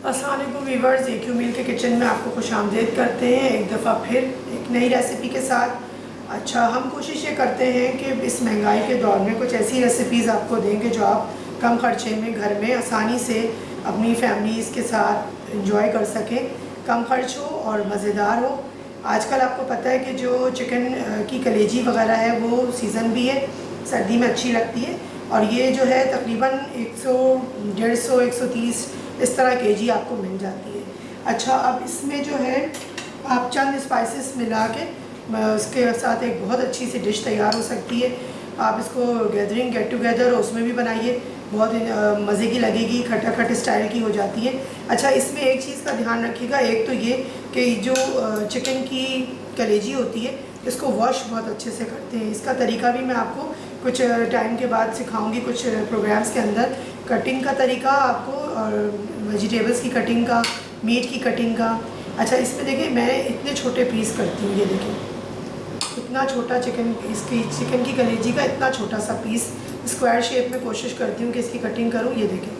अस्सलाम वालेकुम वीवर्स, एक मील के किचन में आपको खुशामदीद करते हैं एक दफ़ा फिर एक नई रेसिपी के साथ। अच्छा, हम कोशिश ये करते हैं कि इस महंगाई के दौर में कुछ ऐसी रेसिपीज़ आपको देंगे जो आप कम खर्चे में घर में आसानी से अपनी फैमिलीज़ के साथ इंजॉय कर सकें, कम खर्च हो और मज़ेदार हो। आजकल आपको पता है कि जो चिकन की कलेजी वगैरह है वो सीज़न भी है, सर्दी में अच्छी लगती है और ये जो है तकरीबन 100, 150, 130 इस तरह केजी आपको मिल जाती है। अच्छा, अब इसमें जो है आप चंद स्पाइसेस मिला के उसके साथ एक बहुत अच्छी सी डिश तैयार हो सकती है। आप इसको गैदरिंग गेट टुगेदर हो उसमें भी बनाइए, बहुत मज़े की लगेगी, खटाखट स्टाइल की हो जाती है। अच्छा, इसमें एक चीज़ का ध्यान रखिएगा, एक तो ये कि जो चिकन की कलेजी होती है इसको वॉश बहुत अच्छे से करते हैं। इसका तरीका भी मैं आपको कुछ टाइम के बाद सिखाऊंगी, कुछ प्रोग्राम्स के अंदर कटिंग का तरीका आपको और वेजिटेबल्स की कटिंग का, मीट की कटिंग का। अच्छा, इसमें देखिए मैं इतने छोटे पीस करती हूँ, ये देखिए इतना छोटा चिकन की कलेजी का इतना छोटा सा पीस स्क्वायर शेप में कोशिश करती हूँ कि इसकी कटिंग करूँ। ये देखिए,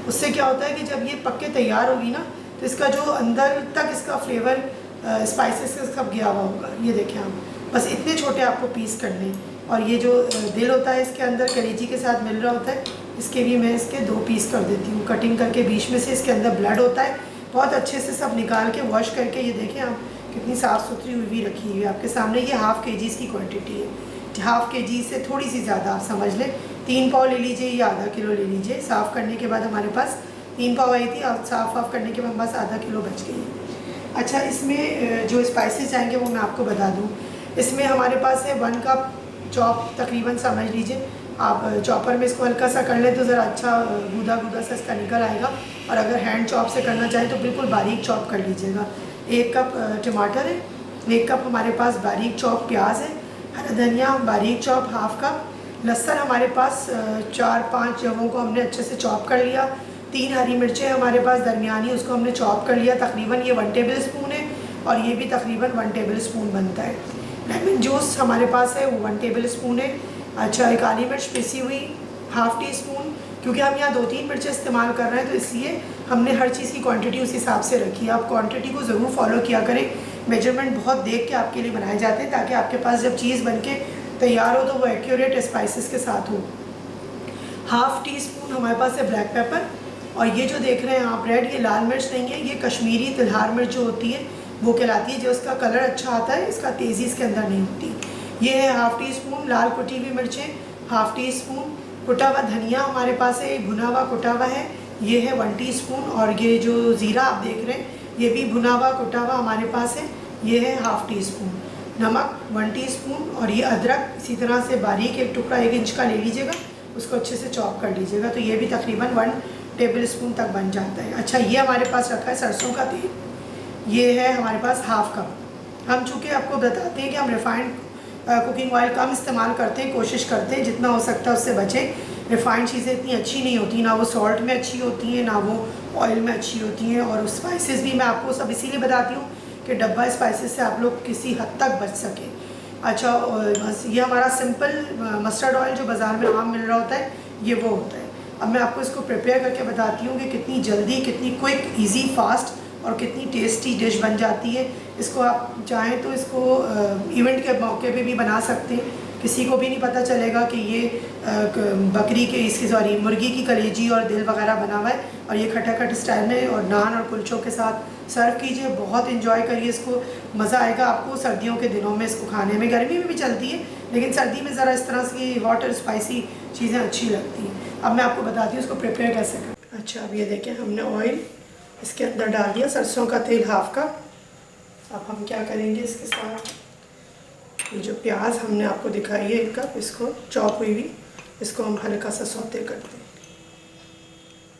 उससे क्या होता है कि जब ये पक के तैयार होगी ना तो इसका जो अंदर तक इसका फ्लेवर स्पाइसेस का सब गया हुआ होगा। ये देखें आप, बस इतने छोटे आपको पीस करने। और ये जो दिल होता है इसके अंदर कलेजी के साथ मिल रहा होता है, इसके भी मैं इसके 2 पीस कर देती हूँ कटिंग करके। बीच में से इसके अंदर ब्लड होता है, बहुत अच्छे से सब निकाल के वॉश करके ये देखें आप कितनी साफ़ सुथरी हुई रखी हुई है आपके सामने। ये हाफ़ केजी इसकी क्वांटिटी है, हाफ़ केजी से थोड़ी सी ज़्यादा आप समझ लें, 3 पाव ले लीजिए या आधा किलो ले लीजिए। साफ़ करने के बाद हमारे पास 3 पाव आई थी और साफ़ करने के बाद बस आधा किलो बच गई है। अच्छा, इसमें जो स्पाइसेस जाएंगे वो मैं आपको बता दूँ। इसमें हमारे पास है 1 कप चॉप, तकरीबन समझ लीजिए आप चॉपर में इसको हल्का सा कर लें तो ज़रा अच्छा गूदा गूदा सा इसका निकल आएगा। और अगर हैंड चॉप से करना चाहें तो बिल्कुल बारीक चॉप कर लीजिएगा। 1 कप टमाटर है, 1 कप हमारे पास बारीक चॉप प्याज है, हरा धनिया बारीक चॉप हाफ़ कप, लहसुन हमारे पास 4-5 जवों को हमने अच्छे से चॉप कर लिया, 3 हरी मिर्चें हमारे पास दरमियानी, उसको हमने चॉप कर लिया। तकरीबन ये 1 टेबल स्पून है और ये भी तकरीबन 1 टेबल स्पून बनता है। लेमन जूस हमारे पास है वो 1 टेबल स्पून है। अच्छा, एक काली मिर्च पिसी हुई हाफ़ टी स्पून, क्योंकि हम यहाँ 2-3 मिर्चें इस्तेमाल कर रहे हैं तो इसलिए हमने हर चीज़ की क्वांटिटी उस हिसाब से रखी है। आप क्वांटिटी को ज़रूर फॉलो किया करें, मेजरमेंट बहुत देख के आपके लिए बनाए जाते हैं ताकि आपके पास जब चीज़ बन के तैयार हो तो वो एक्यूरेट स्पाइसेस के साथ हो। हाफ़ टी स्पून हमारे पास है ब्लैक पेपर, और ये जो देख रहे हैं आप रेड, ये लाल मिर्च नहीं है, ये कश्मीरी तिलहार मिर्च जो होती है वो कहलाती है, जो उसका कलर अच्छा आता है, इसका तेज़ी इसके अंदर नहीं होती। ये है हाफ़ टी स्पून लाल कुटी हुई मिर्चें, हाफ़ टी स्पून कुटा हुआ धनिया हमारे पास है, भुना हुआ कुटा हुआ है, ये है 1 टीस्पून। और ये जो ज़ीरा आप देख रहे हैं ये भी भुना हुआ कुटा हुआ हमारे पास है, ये है हाफ़ टी स्पून। नमक 1 टीस्पून, और ये अदरक इसी तरह से बारीक एक टुकड़ा 1 इंच का ले लीजिएगा, उसको अच्छे से चॉप कर लीजिएगा, तो ये भी तकरीबन 1 टेबल स्पून तक बन जाता है। अच्छा, ये हमारे पास रखा है सरसों का तेल, ये है हमारे पास हाफ़ कप। हम चूँकि आपको बताते हैं कि हम रिफ़ाइंड कुकिंग ऑयल कम इस्तेमाल करते हैं, कोशिश करते हैं जितना हो सकता है उससे बचें। रिफ़ाइंड चीज़ें इतनी अच्छी नहीं होती, ना वो सॉल्ट में अच्छी होती हैं ना वो ऑयल में अच्छी होती हैं। और स्पाइसेस भी मैं आपको सब इसीलिए बताती हूँ कि डब्बा स्पाइसेस से आप लोग किसी हद तक बच सकें। अच्छा, बस ये हमारा सिंपल मस्टर्ड ऑयल जो बाज़ार में आम मिल रहा होता है ये वो होता है। अब मैं आपको इसको प्रिपेयर करके बताती हूँ कि कितनी जल्दी, कितनी क्विक, ईजी, फास्ट और कितनी टेस्टी डिश बन जाती है। इसको आप चाहें तो इसको इवेंट के मौके पे भी बना सकते हैं, किसी को भी नहीं पता चलेगा कि ये बकरी के इसकी सॉरी मुर्गी की कलेजी और दिल वगैरह बना हुआ है। और ये खटाखट स्टाइल में और नान और कुलचों के साथ सर्व कीजिए, बहुत इन्जॉय करिए इसको, मज़ा आएगा आपको। सर्दियों के दिनों में इसको खाने में, गर्मी में भी चलती है लेकिन सर्दी में ज़रा इस तरह की हॉट और स्पाइसी चीज़ें अच्छी लगती हैं। अब मैं आपको बताती हूँ इसको प्रिपेयर कैसे करें। अच्छा, अब ये देखें हमने ऑयल इसके अंदर डाल दिया, सरसों का तेल हाफ़ कप। अब हम क्या करेंगे, इसके साथ ये जो प्याज हमने आपको दिखाई है 1 कप, इसको चॉप हुई इसको हम हल्का सा सौते करते हैं।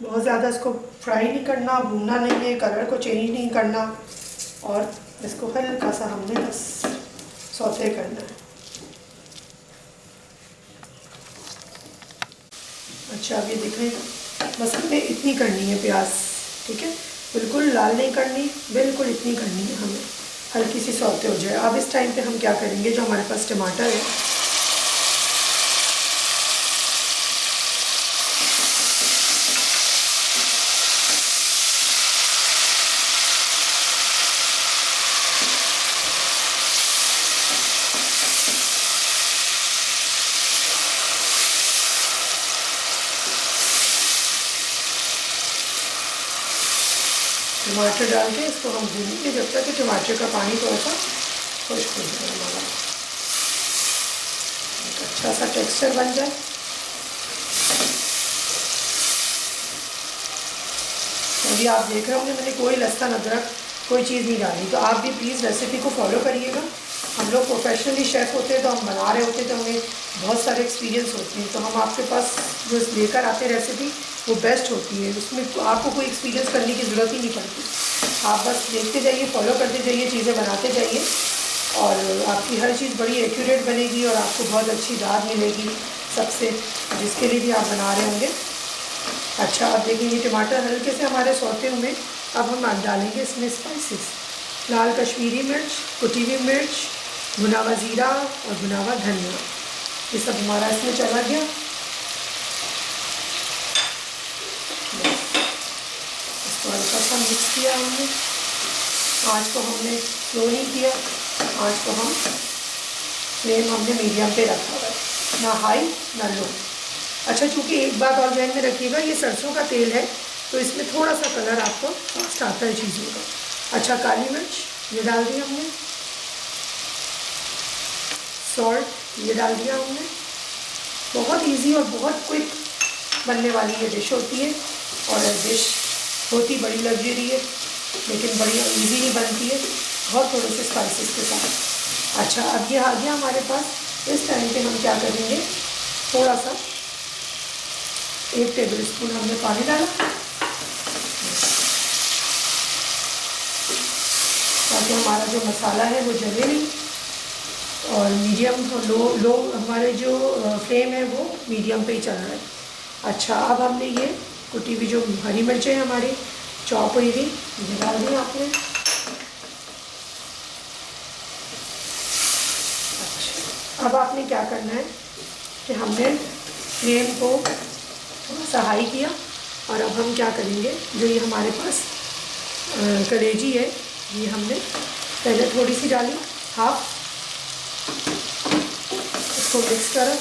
बहुत ज़्यादा इसको फ्राई नहीं करना, भूनना नहीं है, कलर को चेंज नहीं करना, और इसको हल्का सा हमने बस सौते करना है। अच्छा, अब ये दिखें बस हमें इतनी करनी है प्याज, ठीक है, बिल्कुल लाल नहीं करनी, बिल्कुल इतनी करनी है हमें, हल्की सी सौते हो जाए। अब इस टाइम पे हम क्या करेंगे, जो हमारे पास टमाटर है टमाटर डाल के इसको हम भूनेंगे जब तक कि टमाटर का पानी थोड़ा सा खुश्क हो जाए हमारा, एक अच्छा सा टेक्सचर बन जाए। अभी आप देख रहे होंगे मैंने कोई लहसुन अदरक कोई चीज़ नहीं डाली, तो आप भी प्लीज़ रेसिपी को फॉलो करिएगा। हम लोग प्रोफेशनली शेफ़ होते हैं तो हम बना रहे होते हैं तो हमें बहुत सारे एक्सपीरियंस होते हैं, तो हम आपके पास जो लेकर आते हैं रेसिपी वो बेस्ट होती है, उसमें आपको कोई एक्सपीरियंस करने की ज़रूरत ही नहीं पड़ती। आप बस देखते जाइए, फॉलो करते जाइए, चीज़ें बनाते जाइए और आपकी हर चीज़ बड़ी एक्यूरेट बनेगी और आपको बहुत अच्छी दाद मिलेगी सबसे, जिसके लिए भी आप बना रहे होंगे। अच्छा, अब देखिए ये टमाटर हल्के से हमारे सौते हुए, अब हम डालेंगे इसमें स्पाइसेस, लाल कश्मीरी मिर्च, कुटी हुई मिर्च, भुना हुआ ज़ीरा और भुना हुआ धनिया, ये सब हमारा इसमें चला गया। इसको हल्का सा मिक्स किया हमने, आँच को हमने स्लो नहीं किया, आँच को हम फ्लेम हमने मीडियम पे रखा हुआ है, ना हाई ना लो। अच्छा, चूँकि एक बात और ध्यान में रखिएगा, ये सरसों का तेल है तो इसमें थोड़ा सा कलर आपको फास्ट आता है चीज़ों का। अच्छा, काली मिर्च ये डाल दिया हमने, सॉल्ट ये डाल दिया हमने। बहुत इजी और बहुत क्विक बनने वाली ये डिश होती है और डिश होती बड़ी लग्जरी है लेकिन बड़ी इजीली बनती है, बहुत थोड़े से स्पाइसेस के साथ। अच्छा, अब ये आ गया हमारे पास, इस टाइम पे हम क्या करेंगे, थोड़ा सा 1 टेबल स्पून हमने पानी डाला ताकि हमारा जो मसाला है वो जले नहीं, और मीडियम लो हमारे जो फ्लेम है वो मीडियम पे ही चल रहा है। अच्छा, अब हमने ये कुटी हुई जो हरी मिर्चें हैं हमारी चॉप हुई हुई ये डाल दी आपने। अच्छा, अब आपने क्या करना है कि हमने फ्लेम को थोड़ा सा हाई किया और अब हम क्या करेंगे, जो ये हमारे पास कलेजी है ये हमने पहले थोड़ी सी डाली, हाफ, इसको मिक्स करा।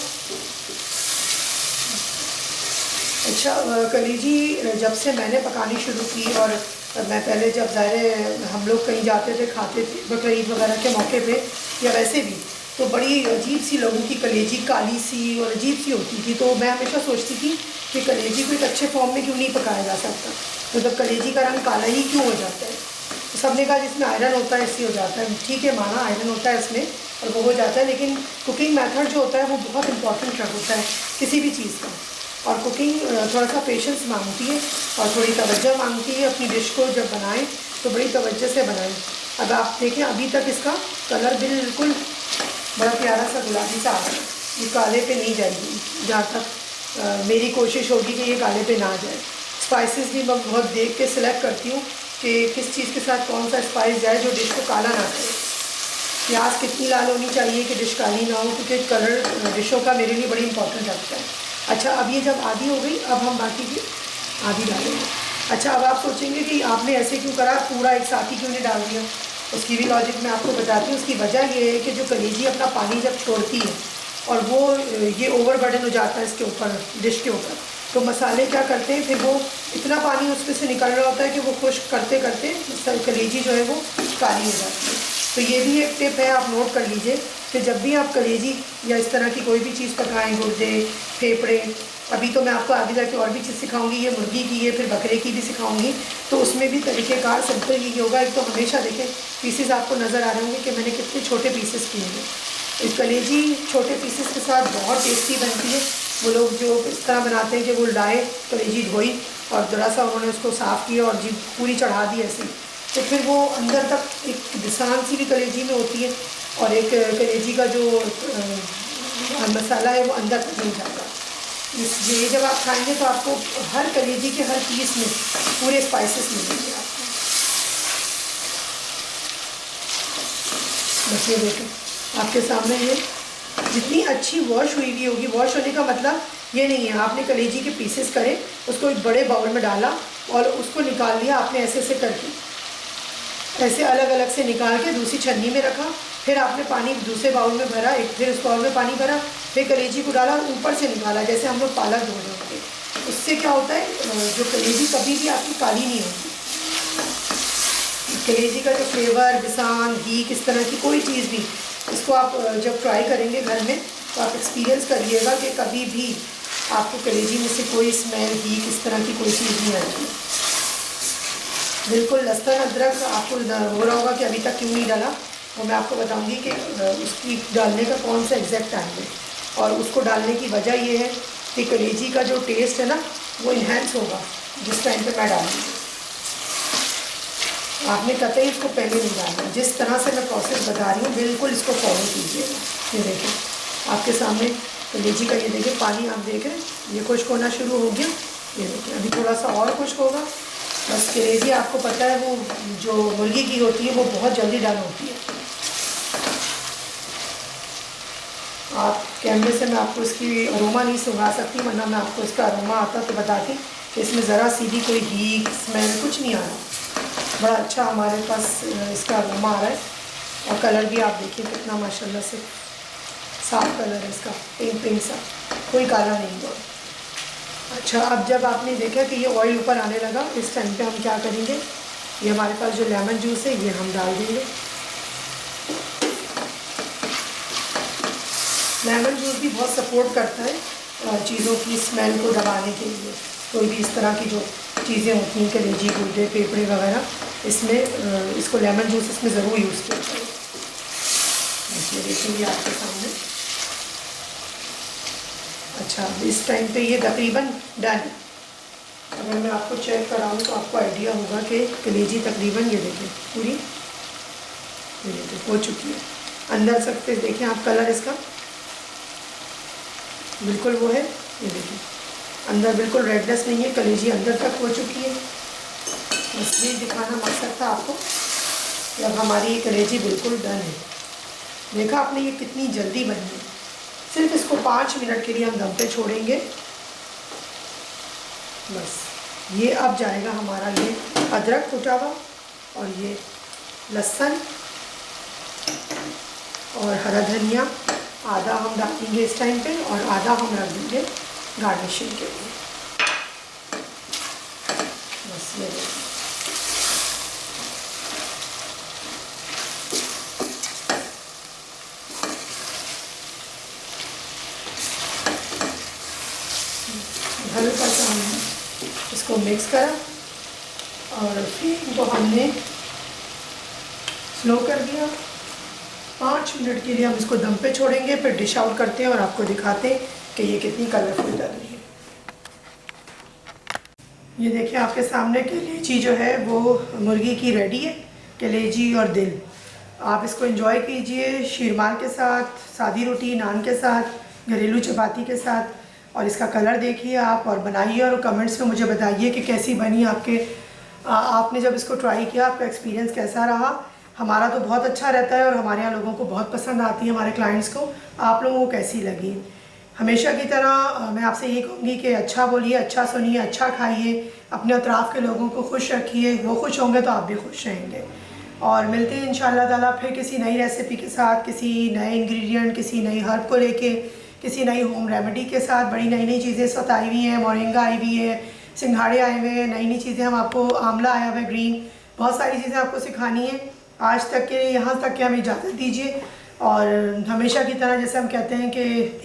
अच्छा, कलेजी जब से मैंने पकानी शुरू की और मैं पहले जब ज़ाहिर हम लोग कहीं जाते थे खाते थे बकरीद वगैरह के मौके पे या वैसे भी, तो बड़ी अजीब सी लोगों की कलेजी काली सी और अजीब सी होती थी, तो मैं हमेशा सोचती थी कि कलेजी को एक अच्छे फॉर्म में क्यों नहीं पकाया जा सकता, मतलब कलेजी का रंग काला ही क्यों हो जाता है। तो सबने कहा जिसमें आयरन होता है इससे हो जाता है, ठीक है माना आयरन होता है इसमें और वो हो जाता है, लेकिन कुकिंग मेथड जो होता है वो बहुत इंपॉर्टेंट होता है किसी भी चीज़ का, और कुकिंग थोड़ा सा पेशेंस मांगती है और थोड़ी तवज्जो मांगती है। अपनी डिश को जब बनाएं तो बड़ी तवज्जो से बनाएं। अब आप देखें अभी तक इसका कलर बिल्कुल बड़ा प्यारा सा गुलाबी सा आ रहा है, ये काले पे नहीं जाएगी, जहाँ तक मेरी कोशिश होगी कि ये काले पे ना आ जाए। स्पाइसेस भी मैं बहुत देख के सिलेक्ट करती हूँ कि किस चीज़ के साथ कौन सा स्पाइस जाए जो डिश को काला ना करे। प्याज कितनी लाल होनी चाहिए कि डिश काली ना हो, क्योंकि कलर डिशों का मेरे लिए बड़ी इंपॉर्टेंट रखता है। अच्छा, अब ये जब आधी हो गई, अब हम बाकी की आधी डालेंगे। अच्छा, अब आप सोचेंगे कि आपने ऐसे क्यों करा, पूरा एक साथ ही क्यों नहीं डाल दिया, उसकी भी लॉजिक मैं आपको बताती हूँ। उसकी वजह ये है कि जो कलेजी अपना पानी जब छोड़ती है और वो ये ओवरबर्डन हो जाता है इसके ऊपर, डिश के ऊपर, तो मसाले क्या करते हैं, फिर वो इतना पानी उसमें से निकल रहा होता है कि वो खुश्क करते करते कलेजी जो है वो काली हो जाती है। तो ये भी एक टिप है, आप नोट कर लीजिए कि जब भी आप कलेजी या इस तरह की कोई भी चीज़ पकाएं, गुर्दे, फेफड़े, अभी तो मैं आपको आगे जाके और भी चीज़ सिखाऊंगी, ये मुर्गी की है, फिर बकरे की भी सिखाऊंगी, तो उसमें भी तरीक़ेकार सिंपल यही होगा। एक तो हमेशा देखें पीसेस आपको नज़र आ रहे होंगे कि मैंने कितने छोटे पीसेस किए हैं। इस कलेजी छोटे पीसेस के साथ बहुत टेस्टी बनती है। वो लोग जो इस तरह बनाते हैं कि वो लाए कलेजी धोई और ज़रा सा उन्होंने उसको साफ़ किया और जी पूरी चढ़ा दी ऐसे, तो फिर वो अंदर तक एक दिसान सी भी कलेजी में होती है और एक कलेजी का जो मसाला है वो अंदर तक नहीं जाता। ये जब आप खाएंगे तो आपको हर कलेजी के हर पीस में पूरे स्पाइसेस मिलेंगे आपको। बस ये देखें आपके सामने, ये जितनी अच्छी वॉश हुई हुई होगी, वॉश होने का मतलब ये नहीं है आपने कलेजी के पीसेस करे, उसको एक बड़े बाउल में डाला और उसको निकाल लिया आपने ऐसे ऐसे करके, ऐसे अलग अलग से निकाल के दूसरी छन्नी में रखा, फिर आपने पानी दूसरे बाउल में भरा, एक फिर उस बाउल में पानी भरा, फिर कलेजी को डाला और ऊपर से निकाला, जैसे हम लोग पालक धो रहे होंगे। उससे क्या होता है, जो कलेजी कभी भी आपकी काली नहीं होती। कलेजी का जो फ्लेवर, बिसान, घी, किस तरह की कोई चीज़ भी, इसको आप जब ट्राई करेंगे घर में तो आप एक्सपीरियंस करिएगा कि कभी भी आपको कलेजी में से कोई स्मेल, घी, किस तरह की कोई चीज़ नहीं आएगी। बिल्कुल लहसुन अदरक आपको हो रहा होगा कि अभी तक क्यों नहीं डाला, और मैं आपको बताऊंगी कि उसकी डालने का कौन सा एग्जैक्ट टाइम है। और उसको डालने की वजह ये है कि कलेजी का जो टेस्ट है ना वो इन्हेंस होगा जिस टाइम पे मैं डालूँगी। आपने कतई इसको पहले नहीं डालना, जिस तरह से मैं प्रोसेस बता रही हूँ बिल्कुल इसको फॉलो कीजिएगा। ये देखिए आपके सामने कलेजी का, ये देखिए पानी आप देख रहे हैं, ये खुश्क होना शुरू हो गया। ये देखिए अभी थोड़ा सा और खुश्क होगा। बस कलेजी आपको पता है वो जो मुर्गी की होती है वो बहुत जल्दी डन होती है। आप कैमरे से मैं आपको इसकी अरोमा नहीं सुंघा सकती, वरना मैं आपको इसका अरोमा आता तो बताती कि इसमें ज़रा सी भी कोई घी स्मेल कुछ नहीं आ रहा। बड़ा अच्छा हमारे पास इसका अरोमा आ रहा है। और कलर भी आप देखिए कितना माशाल्लाह से साफ कलर है इसका, पिंक सा, कोई काला नहीं हुआ। अच्छा, अब जब आपने देखा कि ये ऑयल ऊपर आने लगा, इस टाइम पे हम क्या करेंगे, ये हमारे पास जो लेमन जूस है ये हम डाल देंगे। लेमन जूस भी बहुत सपोर्ट करता है चीज़ों की स्मेल को दबाने के लिए। कोई भी इस तरह की जो चीज़ें होती हैं, कलेजी, गुर्दे, फेफड़े वगैरह, इसमें इसको लेमन जूस इसमें ज़रूर यूज़ किया जाए। ये देखेंगे आपके सामने। अच्छा, इस टाइम पे ये तकरीबन डन। अगर मैं आपको चेक कराऊँ तो आपको आइडिया होगा कि कलेजी तकरीबन, ये देखें पूरी, ये देखिए हो चुकी है। अंदर सकते देखें आप कलर इसका बिल्कुल वो है, ये देखिए अंदर बिल्कुल रेडनेस नहीं है, कलेजी अंदर तक हो चुकी है। इसलिए दिखाना मकसद था आपको कि अब हमारी ये कलेजी बिल्कुल डन है। देखा आपने ये कितनी जल्दी बनी है। सिर्फ इसको 5 मिनट के लिए हम दम पे छोड़ेंगे। बस ये अब जाएगा हमारा ये अदरक कुटा हुआ, और ये लहसुन और हरा धनिया आधा हम डालेंगे इस टाइम पे, और आधा हम रख देंगे गार्निशिंग के लिए। बस ये देखिए हल्का सा हमने इसको मिक्स करा, और फिर इनको हमने स्लो कर दिया। 5 मिनट के लिए हम इसको दम पे छोड़ेंगे, फिर डिश आउट करते हैं और आपको दिखाते हैं कि ये कितनी कलरफुल डल रही है। ये देखिए आपके सामने कलेजी जो है वो मुर्गी की रेडी है, कलेजी और दिल। आप इसको एंजॉय कीजिए शीरमाल के साथ, सादी रोटी, नान के साथ, घरेलू चपाती के साथ। और इसका कलर देखिए आप, और बनाइए और कमेंट्स में मुझे बताइए कि कैसी बनी आपने जब इसको ट्राई किया, आपका एक्सपीरियंस कैसा रहा। हमारा तो बहुत अच्छा रहता है और हमारे यहाँ लोगों को बहुत पसंद आती है, हमारे क्लाइंट्स को। आप लोगों को कैसी लगी? हमेशा की तरह मैं आपसे यही कहूँगी कि अच्छा बोलिए, अच्छा सुनिए, अच्छा खाइए, अपने अतराफ़ के लोगों को खुश रखिए। वो खुश होंगे तो आप भी खुश रहेंगे। और मिलते हैं इंशाअल्लाह ताला फिर किसी नई रेसिपी के साथ, किसी नए इंग्रेडिएंट, किसी नई हर्ब को लेके, किसी नई होम रेमेडी के साथ। बड़ी नई नई चीज़ें इस वक्त आई हुई हैं, मोरिंगा आई हुई है, सिंघाड़े आए हुए हैं, नई नई चीज़ें हम आपको, आंवला आया हुआ है ग्रीन, बहुत सारी चीज़ें आपको सिखानी है। आज तक के यहाँ तक के हमें इजाज़त दीजिए, और हमेशा की तरह जैसे हम कहते हैं कि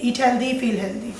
ईट हेल्दी फील हेल्दी।